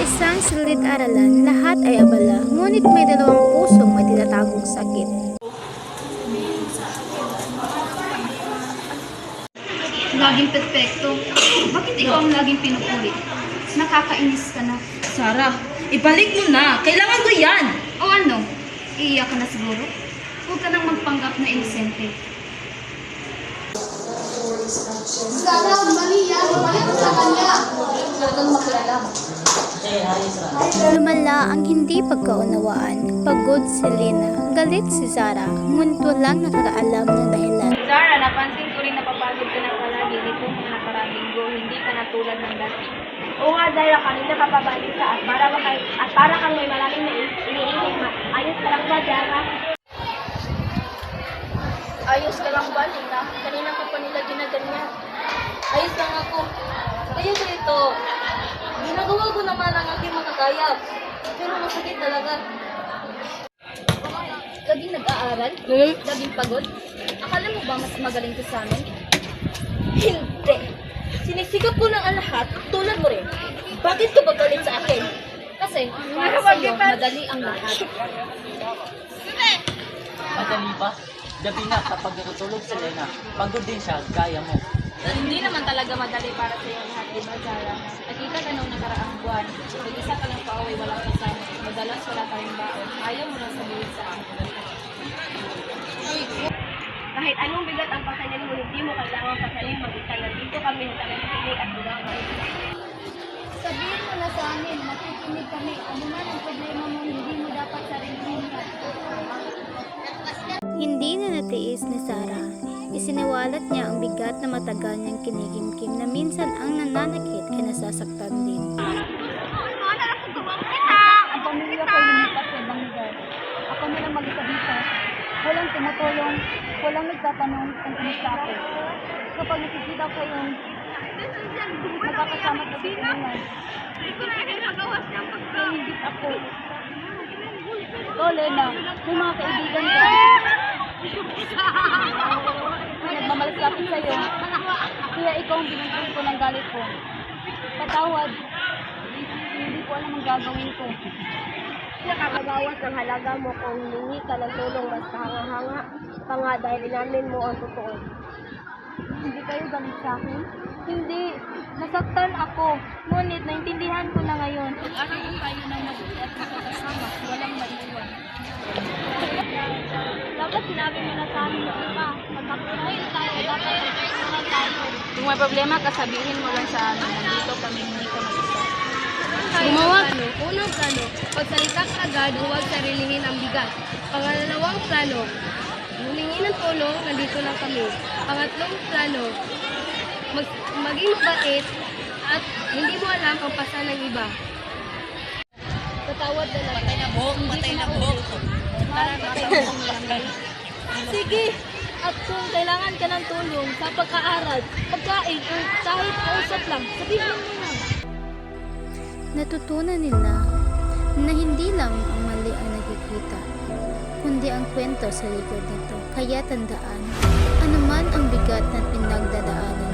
isang silid-aralan, lahat ay abala, ngunit may dalawang pusong may tinatagong sakit. Laging perfecto. Bakit ikaw ang laging pinupuri? Nakakainis ka na. Sarah, ibalik mo na. Kailangan ko yan. O ano? Iiyak ka na siguro? Huwag ka nang magpanggap na inosente. Sarah, mali yan. Balik mo sa kanya. Talagang makialam. Lumala ang hindi pagkaunawaan, pagod si Lena, galit si Zara, ngunit walang nakakaalam ng dahilan. Zara, napansin ko rin napapagod ka na palagi nito mga nakarang linggo, hindi ka na tulad ng dati. Oo nga, Zara, kanina ka pabalik sa at para kang may maraming iniisip. Ayos ka lang ba, Zara? Ayos ka lang ba, Lina? Kanina ka pa nila ginaganyan. Ayos lang ako. Kaya ito, ginagawa ko naman ang aking makakaya. Pero masakit talaga. Laging nag-aaral? Laging pagod? Akala mo ba mas magaling ka sa amin? Hindi! Sinisikap ko ng ang lahat, tulad mo rin. Bakit ka ba galit sa akin? Kasi, para sa'yo, madali ang lahat. Madali ba? Gabi na kapag natutulog si Lena, pagod din siya, kaya mo. Hindi naman talaga madali para sa iyo lahat, di ba, Zara? Nakita ka nung nakaraang buwan. Mag-isa ka lang pauwi, walang kasama. Madalas wala ka rin baon. Ayaw mo lang sabihin sa akin. Kahit anong bigat ang pasanin mo, hindi mo kailangan pasanin mag-isa. Nandito kami sa nakikinig at tulungan. Sabihin mo na sa amin, makikinig kami. Ano man ang problema mo, hindi mo dapat sarilihin ka. Hindi na natiis ni Zara. Isiniwalat niya ang bigat na matagal niyang kinigimkim na minsan ang nananakit ay nasasaktan din. Ang pamilya ko lumipat sa ibang lugar. Ako na lang mag-isa dito. Walang tumutulong, walang nagtatanong kung kumusta ako. Kapag nakikita ko yung magkakasama sa tulungan, kaya hindi ako. Ikaw, Lena, may mga kaibigan ka. May nagmamalasakit sa'yo. Kaya ikaw ang binigyan ko ng galit ko. Patawad. Hindi ko alam ang gagawin ko. Nakakagawas ng halaga mo kung humingi ka ng tulong mas kahanga-hanga pa nga dahil inamin mo ang totoo. Hindi kayo galit sa akin? Hindi. Nasaktan ako. Ngunit naintindihan ko na ngayon. Pag-aral ko tayo ng mabuti at magkakasama, walang maiiwan. Dapat sinabi mo na sa amin ng iba. Pagkapunoy tayo, dapat naman tayo. Kung may problema ka, sabihin mo lang sa amin. Nandito kami, hindi ka mag-isa. Gumawa unang plano, pagsalita ka agad, huwag sarilihin ang bigat. Pangalawang plano, humingi ng tulong, nandito lang kami. Pangatlong plano, maging mabait at hindi mo alam ang pasa ng iba. Patawad na lang. Patay na buhok. Sige! At kung kailangan ka ng tulong sa pagkaaral, pagkain, o kahit kausap lang, sabihin mo na. Natutunan nila na hindi lang ang mali ang nakikita, kundi ang kwento sa likod nito. Kaya tandaan, anuman ang bigat na pinagdadaanan,